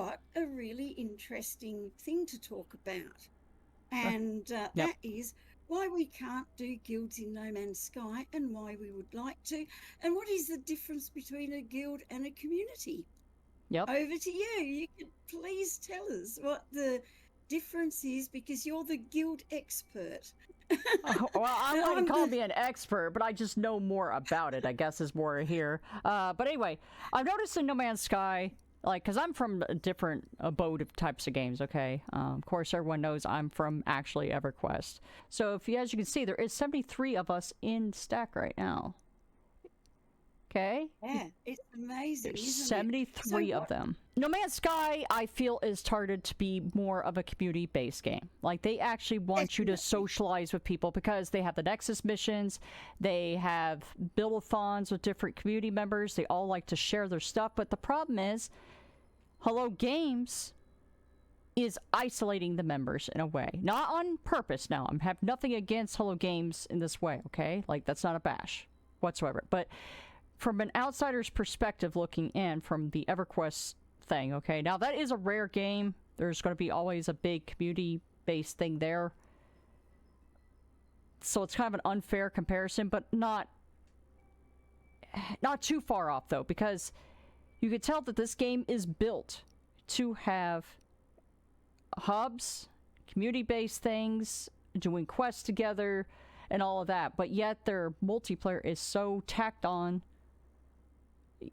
got a really interesting thing to talk about. And Yep. that is why we can't do guilds in No Man's Sky and why we would like to. And what is the difference between a guild and a community? Yep. Over to you. You could please tell us what the difference is, because you're the guild expert. Well, I wouldn't I'm call the me an expert, but I just know more about it, I guess is more here. But anyway, I've noticed in No Man's Sky, like, because I'm from a different abode of types of games, okay? Of course, everyone knows I'm from actually EverQuest. So, as you can see, there is 73 of us in stack right now. Okay? Yeah, it's amazing, There's isn't it? 73 of them. No Man's Sky, I feel, is targeted to be more of a community-based game. Like, they actually want you to socialize with people because they have the Nexus missions, they have build-a-thons with different community members, they all like to share their stuff, but the problem is, Hello Games is isolating the members in a way. Not on purpose now. I have nothing against Hello Games in this way, okay? Like, that's not a bash whatsoever. But from an outsider's perspective looking in from the EverQuest thing, okay? Now, that is a rare game. There's going to be always a big community-based thing there. So it's kind of an unfair comparison, but not too far off, though, because you could tell that this game is built to have hubs, community-based things, doing quests together, and all of that. But yet their multiplayer is so tacked on.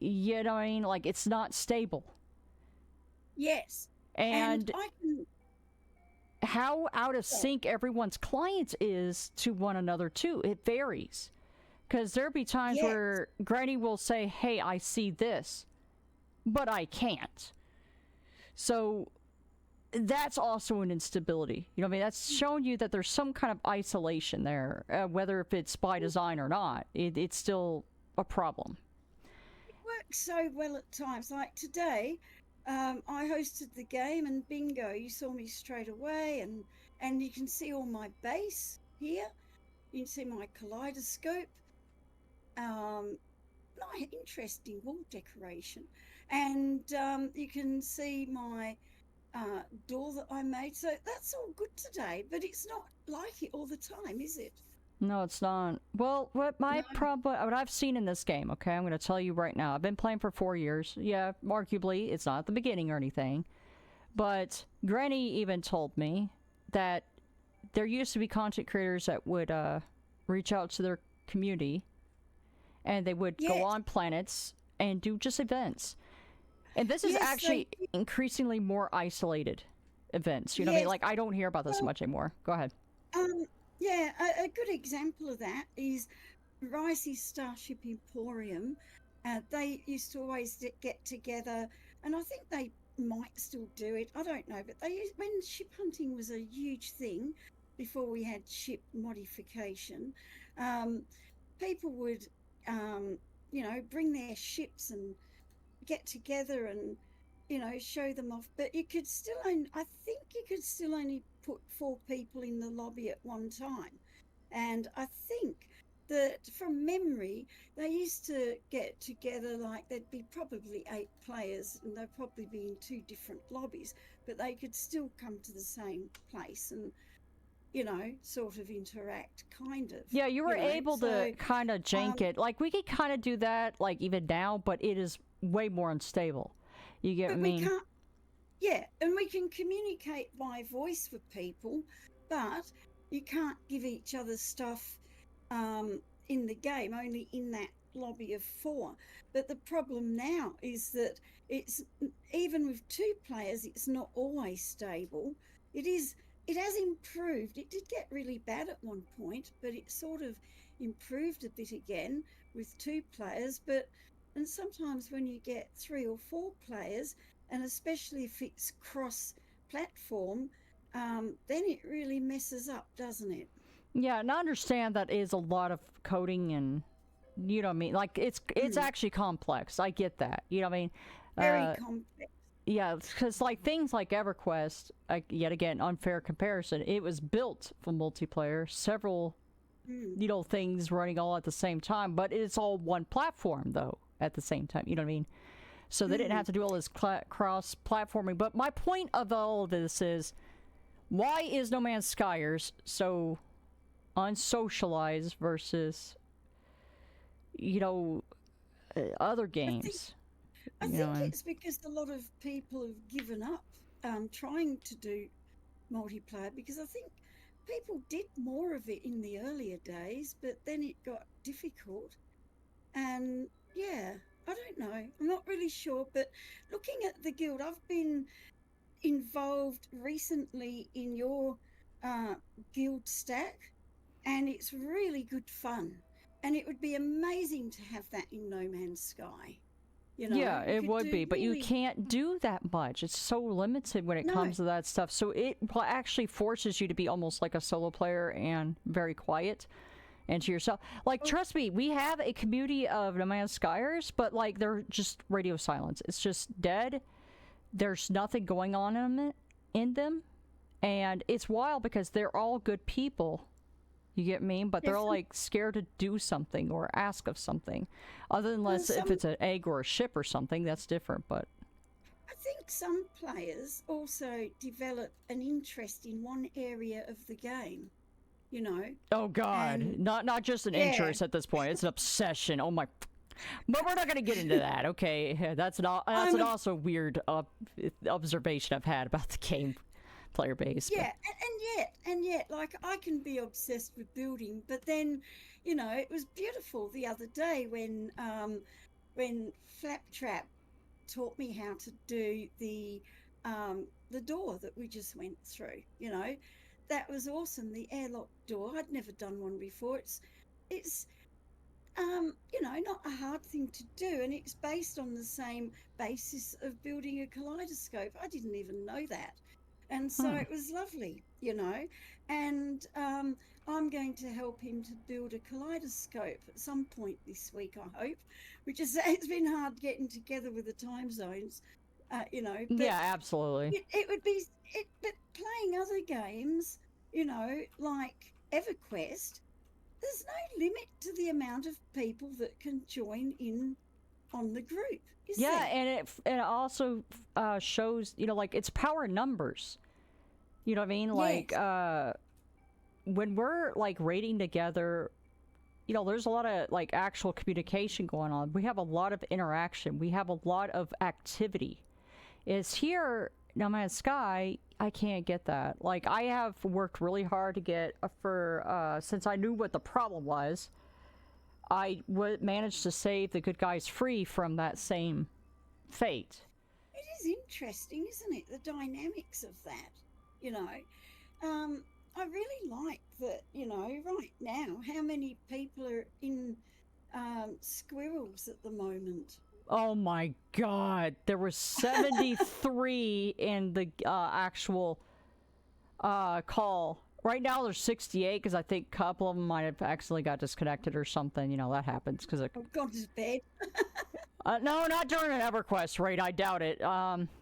You know what I mean? Like, it's not stable. Yes. And how out of sync everyone's client is to one another, too. It varies. Because there'll be times where Granny will say, hey, I see this, but I can't. So that's also an instability. You know what I mean? That's showing you that there's some kind of isolation there, whether if it's by design or not. It's still a problem. Works so well at times. Like today, I hosted the game, and bingo, you saw me straight away, and you can see all my base here. You can see my kaleidoscope. Interesting wall decoration, and you can see my door that I made. So that's all good today, but it's not like it all the time, is it? No, it's not. Well, what I've seen in this game, okay, I'm going to tell you right now. I've been playing for 4 years. Yeah, arguably, it's not at the beginning or anything. But Granny even told me that there used to be content creators that would reach out to their community, and they would go on planets and do just events. And this is actually increasingly more isolated events. You know what I mean? Like, I don't hear about this much anymore. Go ahead. Yeah, a good example of that is Risey's Starship Emporium. They used to always get together, and I think they might still do it. I don't know, but when ship hunting was a huge thing before we had ship modification, people would, bring their ships and get together and, show them off. But I think you could still only put 4 people in the lobby at one time. And I think that from memory, they used to get together, like there'd be probably 8 players, and they'd probably be in 2 different lobbies, but they could still come to the same place and, sort of interact, kind of. Yeah, you were able to kind of jank it. Like, we could kind of do that, like, even now, but it is way more unstable. You get what I mean? Yeah, and we can communicate by voice with people, but you can't give each other stuff in the game, only in that lobby of 4. But the problem now is that it's, even with 2 players, it's not always stable. It has improved. It did get really bad at one point, but it sort of improved a bit again with 2 players. And sometimes when you get 3 or 4 players, and especially if it's cross-platform, then it really messes up, doesn't it? Yeah, and I understand that is a lot of coding, and you know what I mean? Like, it's actually complex. I get that. You know what I mean? Very complex. Yeah, because like things like EverQuest, yet again, unfair comparison, it was built for multiplayer, several, things running all at the same time, but it's all one platform, though, at the same time. You know what I mean? So they didn't have to do all this cross-platforming. But my point of all of this is, why is No Man's Skyers so unsocialized versus, other games? I think it's because a lot of people have given up trying to do multiplayer, because I think people did more of it in the earlier days, but then it got difficult. And yeah, I don't know. I'm not really sure, but looking at the guild, I've been involved recently in your guild stack, and it's really good fun. And it would be amazing to have that in No Man's Sky. Yeah, it would be, but you can't do that much. It's so limited when it comes to that stuff. So it actually forces you to be almost like a solo player and very quiet and to yourself. Like, trust me, we have a community of No Man's Skyers, but like they're just radio silence. It's just dead. There's nothing going on in them, and it's wild because they're all good people. You get me? But they're all like scared to do something or ask of something. Other than if it's an egg or a ship or something, that's different. But I think some players also develop an interest in one area of the game, Oh God, not just an interest at this point. It's an obsession. Oh my. But we're not going to get into that, okay? That's an also weird observation I've had about the game player base. Yeah, and yet, like, I can be obsessed with building, but then, it was beautiful the other day when Flaptrap taught me how to do the door that we just went through. That was awesome. The airlock door. I'd never done one before. It's not a hard thing to do, and it's based on the same basis of building a kaleidoscope. I didn't even know that. And so it was lovely, and I'm going to help him to build a kaleidoscope at some point this week, I hope, which is, it's been hard getting together with the time zones, But yeah, absolutely. It would be, but playing other games, like EverQuest, there's no limit to the amount of people that can join in on the group. Yeah, and it also shows, like, it's power in numbers. You know what I mean? Like, when we're, like, raiding together, there's a lot of, like, actual communication going on. We have a lot of interaction. We have a lot of activity. Is here, No Man's Sky, I can't get that. Like, I have worked really hard to get, since I knew what the problem was, I managed to save the good guys free from that same fate. It is interesting, isn't it? The dynamics of that, I really like that, right now, how many people are in squirrels at the moment. Oh my God. There were 73 in the actual call. Right now there's 68 because I think a couple of them might have accidentally got disconnected or something. That happens because Oh, gone to bed. no, not during an EverQuest raid. I doubt it.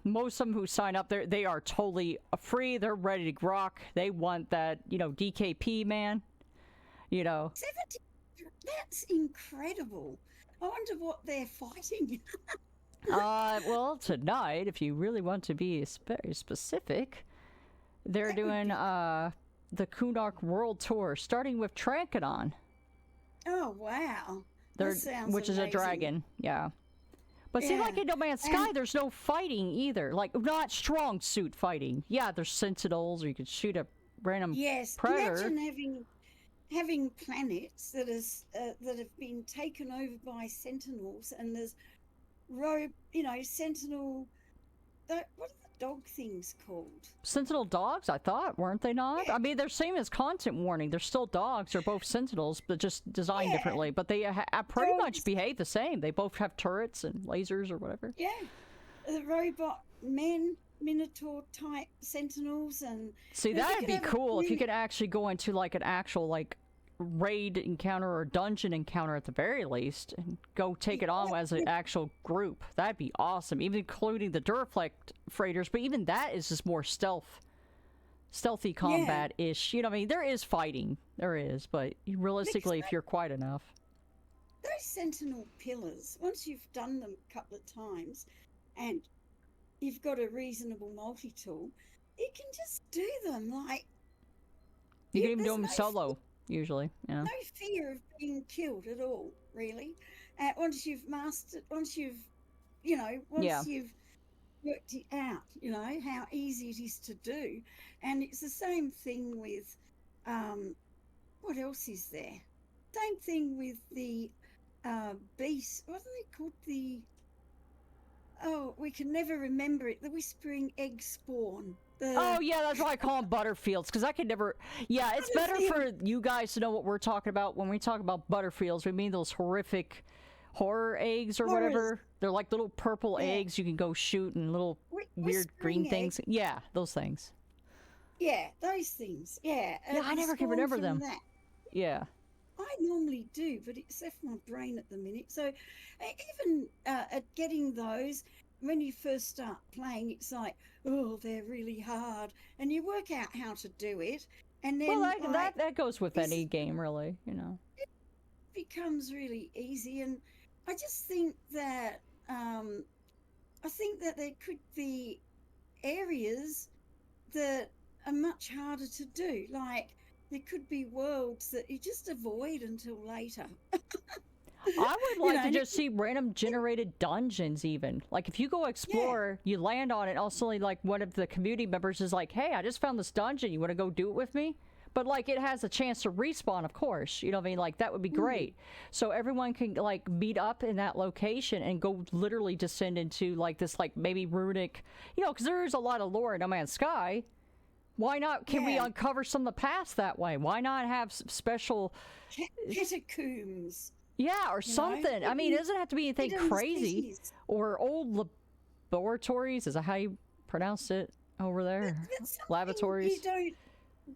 Most of them who sign up, they are totally free. They're ready to rock. They want that, DKP, man. 70. That's incredible. I wonder what they're fighting. Well, tonight, if you really want to be very specific, they're doing the Kunark World Tour, starting with Trancodon. Oh, wow. Which is a dragon, yeah. But see, like in No Man's Sky, there's no fighting either. Like, not strong suit fighting. Yeah, there's sentinels, or you could shoot a random predator. Imagine having planets that have been taken over by sentinels, and there's sentinel. What are the dog things called? Sentinel dogs, I thought, weren't they not? I mean, they're same as content warning. They're still dogs. They're both sentinels, but just designed differently. But they pretty much behave the same. They both have turrets and lasers or whatever. Yeah, the robot minotaur type sentinels, and see, that'd be cool if you could actually go into like an actual like raid encounter or dungeon encounter at the very least and go take it on as an actual group. That'd be awesome, even including the Duraflect freighters, but even that is just more stealthy combat-ish. I mean, there is fighting, there is, but realistically, if you're quiet enough. those sentinel pillars, once you've done them a couple of times and you've got a reasonable multi-tool, you can just do them. Like, You can even do there's them solo, usually. Yeah. no fear of being killed at all, really. Once you've mastered, once Yeah. you've worked it out, how easy it is to do. And it's the same thing with, what else is there? Same thing with the beast. What are they called? We can never remember it. The whispering egg spawn. Oh yeah, that's why I call them butterfields, because I could never. Yeah, it's better for you guys to know what we're talking about when we talk about butterfields. We mean those horrific horror eggs or whatever. They're like little purple eggs you can go shoot, and little weird green things. Yeah, those things. Yeah, those things. Yeah. Yeah, I never can remember them. That. Yeah. I normally do, but it's left my brain at the minute. So even at getting those, when you first start playing, it's like, oh, they're really hard. And you work out how to do it. And then well, that goes with any game, really, It becomes really easy. And I just think that there could be areas that are much harder to do. Like, there could be worlds that you just avoid until later. I would like to just see random generated dungeons even. Like, if you go explore, you land on it, also like one of the community members is like, hey, I just found this dungeon. You want to go do it with me? But like, it has a chance to respawn, of course. You know what I mean? Like, that would be great. So everyone can like meet up in that location and go literally descend into like this, like maybe runic, because there's a lot of lore in No Man's Sky. Why not? Can we uncover some of the past that way? Why not have special catacombs? Yeah, or something. I mean, it doesn't have to be anything crazy. Or old laboratories. Is that how you pronounce it over there? Laboratories. You don't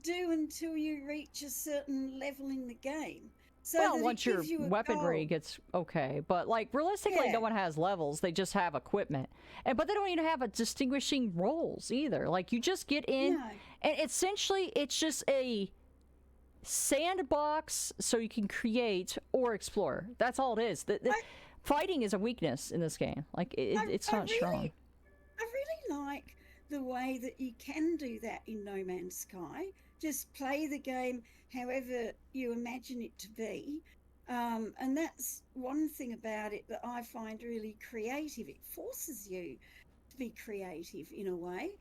do until you reach a certain level in the game. So well, once your weaponry gets okay, but like realistically, no one has levels. They just have equipment, but they don't even have a distinguishing roles either. Like, you just get in, and essentially, it's just a sandbox so you can create or explore. That's all it is. The fighting is a weakness in this game. Like, it's not strong. I really like the way that you can do that in No Man's Sky. Just play the game however you imagine it to be. And that's one thing about it that I find really creative. It forces you to be creative in a way.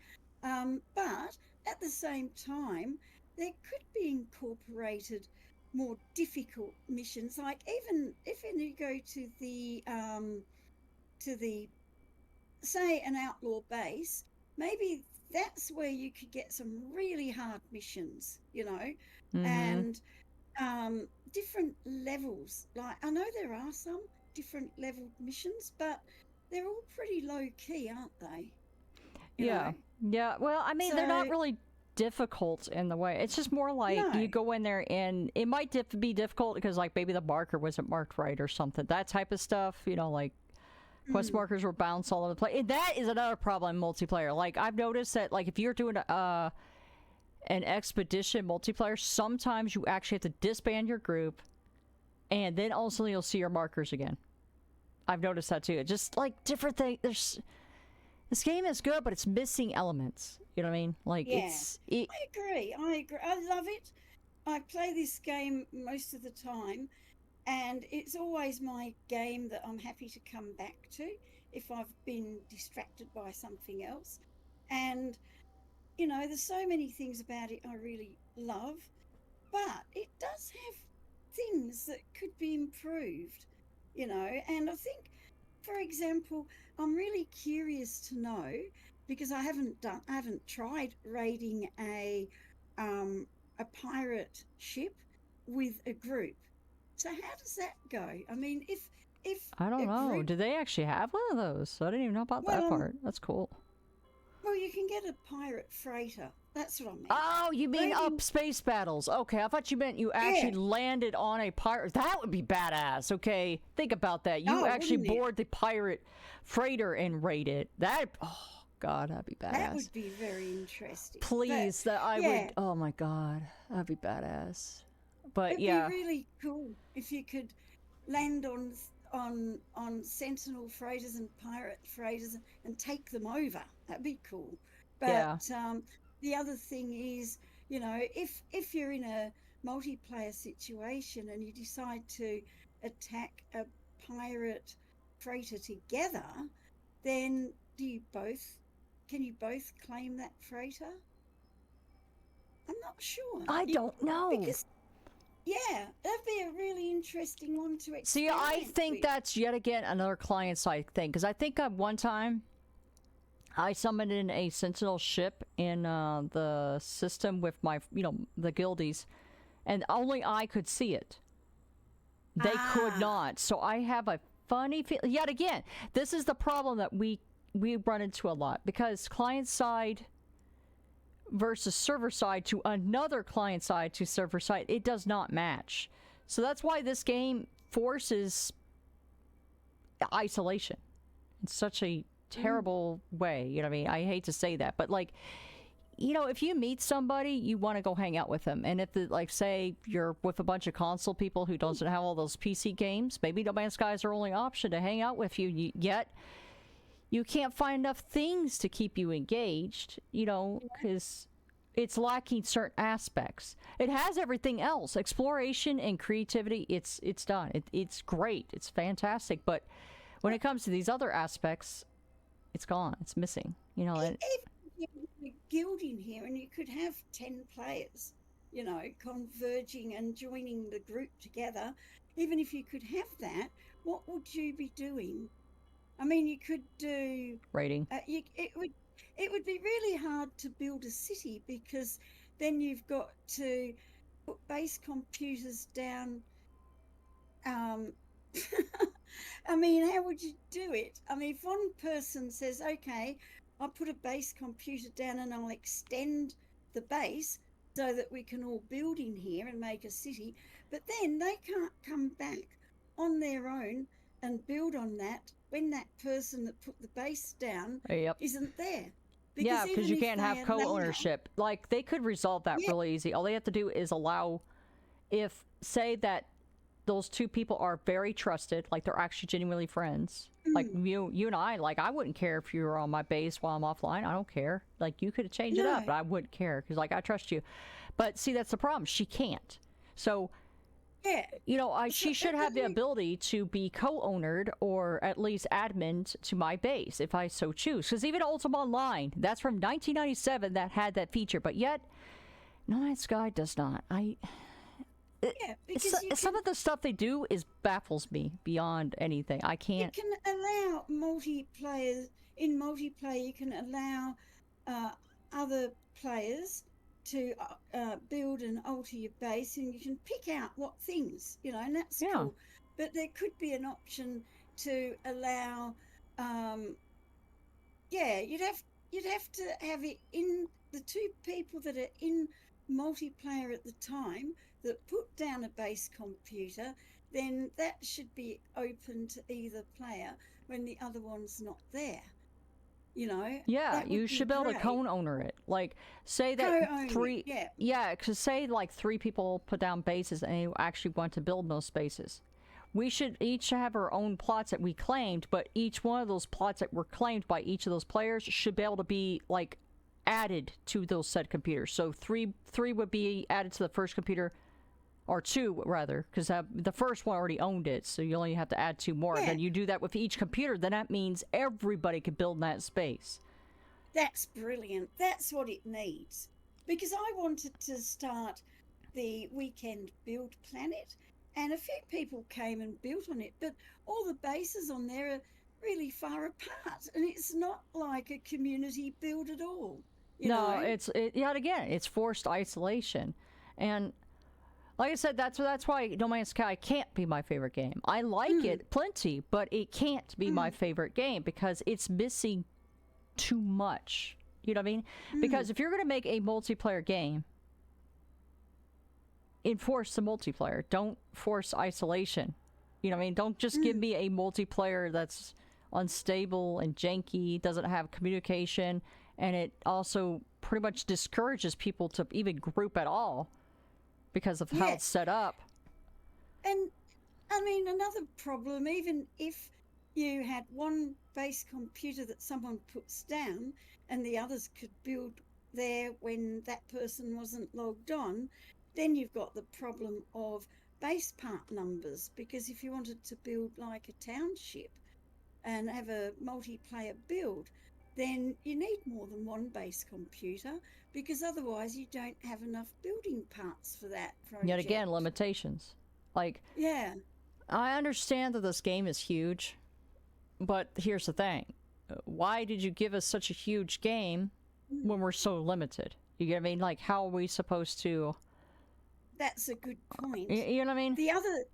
But at the same time, there could be incorporated more difficult missions. Like, even if you go to the say an outlaw base, maybe that's where you could get some really hard missions, and different levels. Like, I know there are some different level missions, but they're all pretty low key, aren't they? Yeah. Well, I mean, they're not really difficult in the way. It's just more like you go in there and it might be difficult because like maybe the marker wasn't marked right or something. That type of stuff, like quest markers were bounced all over the place. And that is another problem in multiplayer. Like, I've noticed that like if you're doing an expedition multiplayer, sometimes you actually have to disband your group and then also you'll see your markers again. I've noticed that too. Just like different things. This game is good, but it's missing elements. You know what I mean? Like, I agree. I love it. I play this game most of the time, and it's always my game that I'm happy to come back to if I've been distracted by something else. And, there's so many things about it I really love, but it does have things that could be improved, and I think, for example, I'm really curious to know, because I haven't tried raiding a pirate ship with a group. So how does that go? I mean, if I don't know. Do they actually have one of those? I didn't even know about that part. That's cool. Well, you can get a pirate freighter. That's what I mean. Oh, you mean up space battles. Okay, I thought you meant you actually landed on a pirate. That would be badass. Okay, think about that. You actually board the pirate freighter and raid it. Oh, God, that'd be badass. That would be very interesting. Please, would. Oh, my God. That'd be badass. But it'd be really cool if you could land on Sentinel freighters and pirate freighters and take them over. That'd be cool. But Yeah. the other thing is, if you're in a multiplayer situation and you decide to attack a pirate freighter together, then can you both claim that freighter? I'm not sure. I don't know. Because yeah, that'd be a really interesting one to See, I experiment think with. that's yet again another client side thing because I think one time I summoned in a Sentinel ship in the system with my, the guildies, and only I could see it. They could Ah, not. So I have a funny feeling. Yet again, this is the problem that we run into a lot because client side versus server side to another client side to server side, it does not match. So that's why this game forces isolation in such a mm, terrible way. You know what I mean? I hate to say that, but like, if you meet somebody, you want to go hang out with them. And if, like, say you're with a bunch of console people who doesn't have all those PC games, maybe No Man's Sky is their only option to hang out with you. Yet you can't find enough things to keep you engaged, because it's lacking certain aspects. It has everything else, exploration and creativity. It's done. It's great. It's fantastic. But when it comes to these other aspects, it's gone. It's missing. if you had a guild in here and you could have 10 players, converging and joining the group together, even if you could have that, what would you be doing? I mean, you could do. Rating. It would be really hard to build a city because then you've got to put base computers down. Um, I mean, how would you do it? I mean, if one person says, "Okay, I'll put a base computer down and I'll extend the base so that we can all build in here and make a city," but then they can't come back on their own and build on that when that person that put the base down Yep. isn't there. Yeah, Because because even you if can't they have allow, co-ownership. Like, they could resolve that yeah, really easy. All they have to do is allow, if, say that those two people are very trusted, like they're actually genuinely friends. Like mm, you and I, like, I wouldn't care if you were on my base while I'm offline. I don't care. Like, you could change it up, no, but I wouldn't care because, like, I trust you. But see, that's the problem. She can't. So, yeah. So, she should have the ability to be co-ownered or at least admin to my base if I so choose. Because even Ultima Online, that's from 1997, that had that feature, but yet No Man's Sky does not. yeah, because Some of the stuff they do is baffles me beyond anything. I you can't. can allow multiplayer in multiplayer. You can allow uh, other players to build and alter your base, and you can pick out what things, and that's Yeah. cool. But there could be an option to allow. Um, yeah, you'd have to have it in the two people that are in multiplayer at the time that put down a base computer, then that should be open to either player when the other one's not there. Yeah, That you would be should be able to great. co-owner it. Like, say that Co-own it, three. yeah. Yeah, because say like three people put down bases and they actually want to build those spaces. We should each have our own plots that we claimed, but each one of those plots that were claimed by each of those players should be able to be like added to those said computers. So three would be added to the first computer, or two rather, because the first one already owned it, so you only have to add two more. Yeah, Then you do that with each computer, then that means everybody can build in that space. that's brilliant. That's what it needs. Because I wanted to start the weekend build planet, and a few people came and built on it, but all the bases on there are really far apart, and it's not like a community build at all, you No, know? yet again, it's forced isolation, and like I said, that's why No Man's Sky can't be my favorite game. I like Mm, it plenty, but it can't be my mm, favorite game because it's missing too much. You know what I mean? mm, Because if you're going to make a multiplayer game, enforce the multiplayer. Don't force isolation. You know what I mean? Don't just give mm. me a multiplayer that's unstable and janky, doesn't have communication, and it also pretty much discourages people to even group at all because of how Yeah, it's set up. and I mean, another problem, even if you had one base computer that someone puts down and the others could build there when that person wasn't logged on, then you've got the problem of base part numbers. Because if you wanted to build like a township and have a multiplayer build, then you need more than one base computer, because otherwise you don't have enough building parts for that Yet project. again, limitations. Like, Yeah. I understand that this game is huge, but here's the thing. Why did you give us such a huge game when we're so limited? You get what I mean? Like, how are we supposed to... That's a good point. You know what I mean?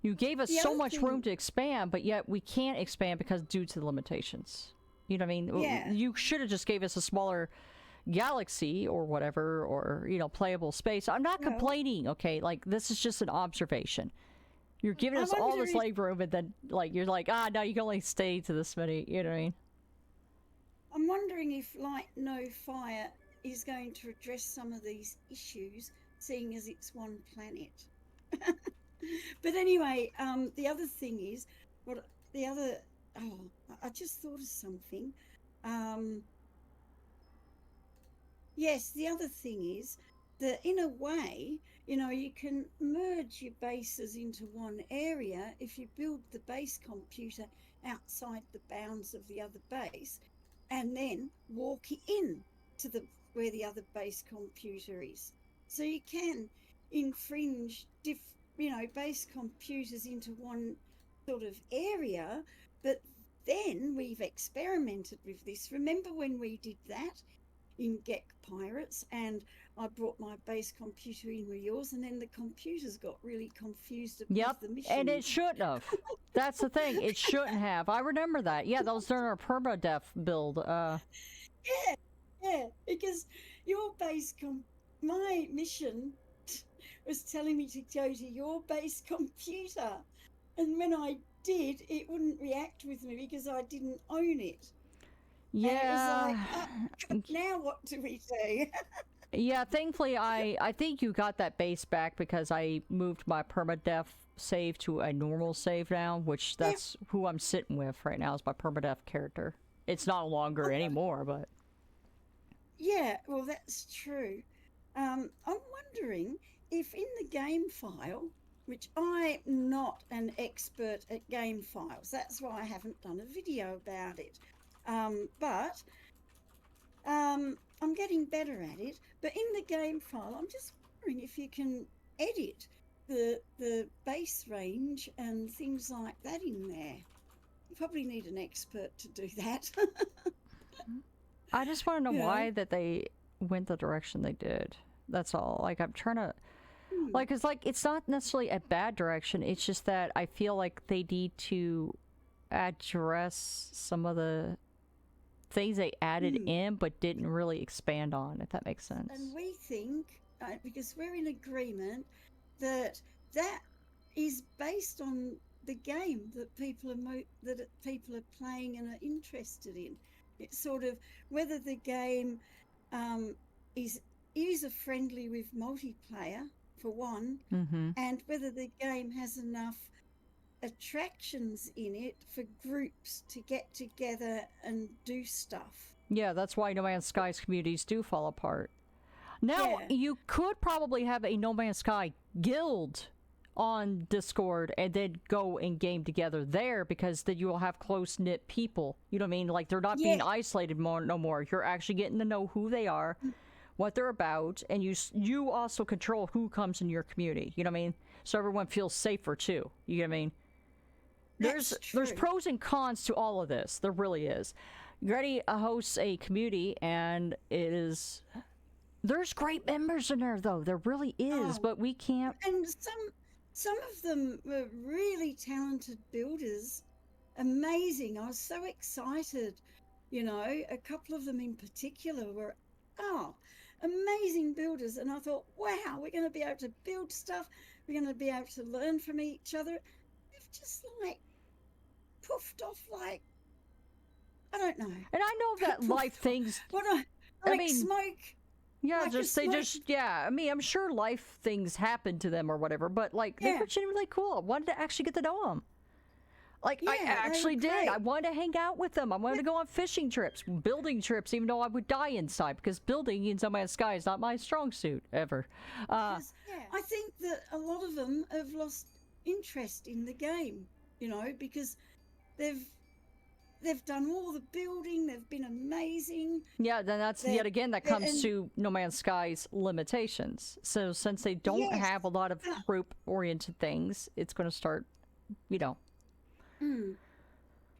You gave us so much room to expand, but yet we can't expand because due to the limitations. You know what I mean? Yeah. You should have just gave us a smaller galaxy or whatever, or, you know, playable space. I'm not complaining, okay? Like, this is just an observation. You're giving us all this leg room, and then, like, you're like, no, you can only stay to this many, you know what I mean? I'm wondering if Light No Fire is going to address some of these issues, seeing as it's one planet. But anyway, the other thing is, I just thought of something. Yes, the other thing is that in a way, you know, you can merge your bases into one area if you build the base computer outside the bounds of the other base and then walk in to where the other base computer is. So you can infringe base computers into one sort of area, but then we've experimented with this. Remember when we did that in Gek Pirates, and I brought my base computer in with yours, and then the computers got really confused about the mission. And it shouldn't have. That's the thing. It shouldn't have. I remember that. Yeah, that was during our permadeath build. Yeah, because my mission was telling me to go to your base computer, and when I did, it wouldn't react with me because I didn't own it. Yeah. And it was like, now what do we do? Yeah, thankfully, I think you got that base back because I moved my permadeath save to a normal save now, which that's who I'm sitting with right now is my permadeath character. It's not longer anymore, but... Yeah, well, that's true. I'm wondering if in the game file, which I'm not an expert at game files, that's why I haven't done a video about it. But I'm getting better at it. But in the game file, I'm just wondering if you can edit the base range and things like that in there. You probably need an expert to do that. I just want to know why that they went the direction they did. That's all. Like, I'm trying to... Like, it's not necessarily a bad direction. It's just that I feel like they need to address some of the things they added in but didn't really expand on, if that makes sense. And we think, because we're in agreement, that is based on the game that people are playing and are interested in. It's sort of whether the game is user-friendly with multiplayer, for one, and whether the game has enough attractions in it for groups to get together and do stuff. Yeah, that's why No Man's Sky's communities do fall apart. Now, you could probably have a No Man's Sky guild on Discord and then go and game together there, because then you will have close-knit people. You know what I mean? Like, they're not being isolated no more. You're actually getting to know who they are, what they're about, and you also control who comes in your community. You know what I mean? So everyone feels safer, too. You know what I mean? There's pros and cons to all of this. There really is. Gretty hosts a community, and there's great members in there, though. There really is, but we can't... And some of them were really talented builders. Amazing. I was so excited. You know, a couple of them in particular were, amazing builders. And I thought, wow, we're going to be able to build stuff. We're going to be able to learn from each other. They've just, like, poofed off, like, I don't know. And I know that life things... I mean, smoke. Yeah, like just they just yeah. I mean, I'm sure life things happen to them or whatever, but like they were genuinely cool. I wanted to actually get to know them. Like I they were actually did. great. I wanted to hang out with them. I wanted to go on fishing trips, building trips, even though I would die inside because building in No Man's Sky is not my strong suit ever. I think that a lot of them have lost interest in the game, you know, because they've done all the building. They've been amazing. Yeah, then that's yet again that comes to No Man's Sky's limitations. So since they don't have a lot of group-oriented things, it's going to start, you know.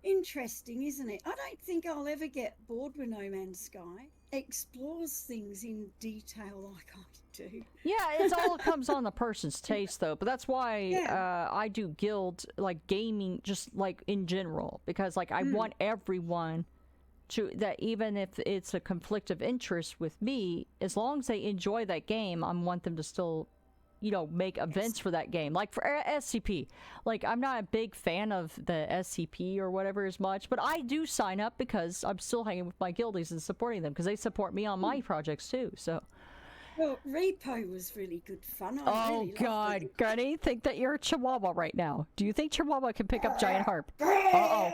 Interesting, isn't it? I don't think I'll ever get bored with No Man's Sky. It explores things in detail like I do. Yeah, it all comes on the person's taste, though. But that's why I do guild, like, gaming, just, like, in general. Because, like, I want everyone to, that even if it's a conflict of interest with me, as long as they enjoy that game, I want them to still, you know, make events for that game. Like, for SCP. Like, I'm not a big fan of the SCP or whatever as much, but I do sign up because I'm still hanging with my guildies and supporting them, because they support me on my projects, too, so... Well, Repo was really good fun. Oh, God. Granny, think that you're a chihuahua right now. Do you think chihuahua can pick up giant harp? Uh-oh.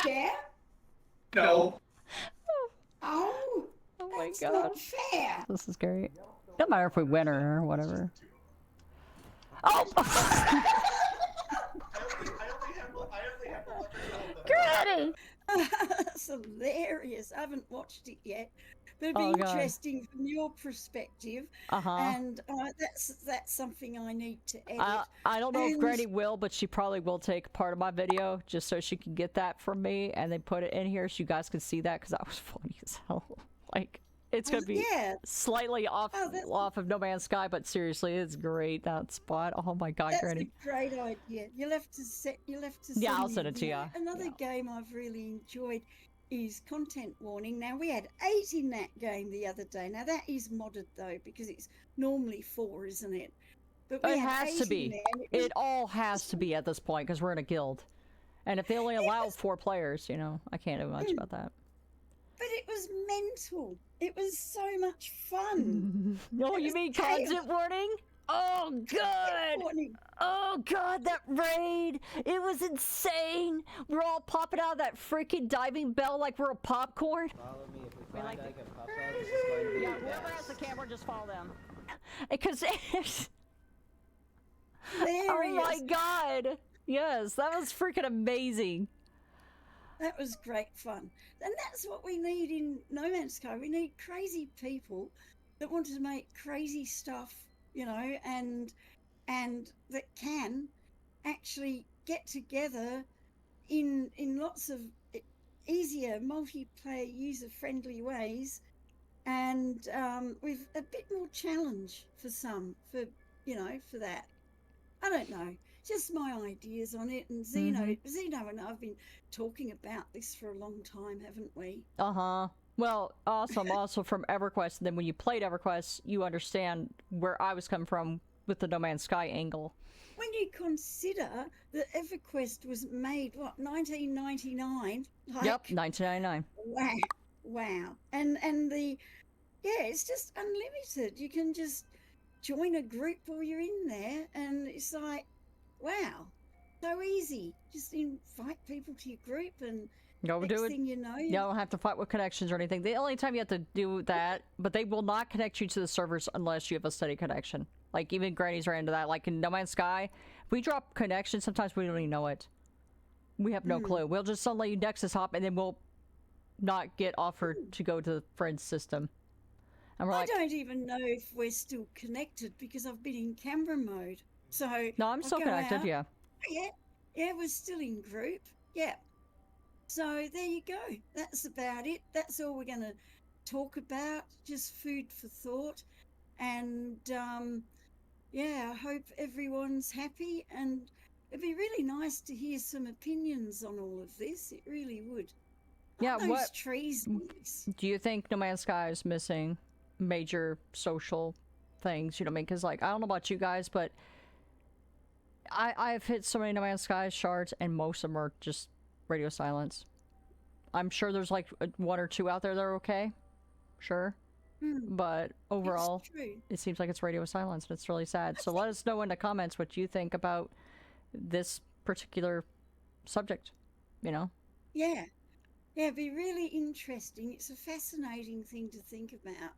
Chair? No. Oh, my that's God. not fair. This is great. No matter if we win or whatever. Oh! Granny! That's hilarious. I haven't watched it yet, but it'd be interesting from your perspective. And that's something I need to edit. I don't know if Granny will, but she probably will take part of my video just so she can get that from me and then put it in here so you guys can see that, because that was funny as hell. Like, it's gonna be slightly off of No Man's Sky, but seriously, it's great, that spot. Oh my God, Granny. That's a great idea. You'll have to yeah, I'll send it to you. Another game I've really enjoyed is Content Warning. Now, we had 8 in that game the other day. Now, that is modded, though, because it's normally 4, isn't it? But it has to be. It all has to be at this point, because we're in a guild. And if they only allow 4 players, you know, I can't do much about that. But it was mental. It was so much fun. Oh, you mean Content Warning? Oh, God! Oh, God, that raid! It was insane! We're all popping out of that freaking diving bell like we're a popcorn. Follow me. If we find like a pop out, this is going to be whoever has the camera, just follow them. Because oh my God! Yes, that was freaking amazing. That was great fun. And that's what we need in No Man's Sky. We need crazy people that want to make crazy stuff, you know, and that can actually get together in lots of easier multiplayer user-friendly ways, and with a bit more challenge for some, for, you know, for that. I don't know. Just my ideas on it. And Zeno and I've been talking about this for a long time, haven't we? Well, awesome. Also from EverQuest. And then when you played EverQuest, you understand where I was coming from with the No Man's Sky angle. When you consider that EverQuest was made, what, 1999? Like, yep, 1999. Wow. And it's just unlimited. You can just join a group while you're in there, and it's like, wow, so easy. Just invite people to your group, and next thing you know, you don't have to fight with connections or anything. The only time you have to do that, but they will not connect you to the servers unless you have a steady connection. Like, even Granny's ran into that. Like, in No Man's Sky, if we drop connection, sometimes we don't even know it. We have no clue. We'll just suddenly Nexus hop, and then we'll not get offered to go to the friends system. And we're I don't even know if we're still connected because I've been in camera mode. So no, I'm still connected. Yeah, we're still in group. Yeah. So there you go. That's about it. That's all we're going to talk about. Just food for thought. And yeah, I hope everyone's happy. And it'd be really nice to hear some opinions on all of this. It really would. Yeah. What trees? Do you think No Man's Sky is missing major social things? You know what I mean? Because, like, I don't know about you guys, but I've hit so many No Man's Sky shards, and most of them are just radio silence. I'm sure there's like one or two out there that are okay. Sure. But overall, it seems like it's radio silence, and it's really sad. So let us know in the comments what you think about this particular subject, you know? Yeah. Yeah, it'd be really interesting. It's a fascinating thing to think about.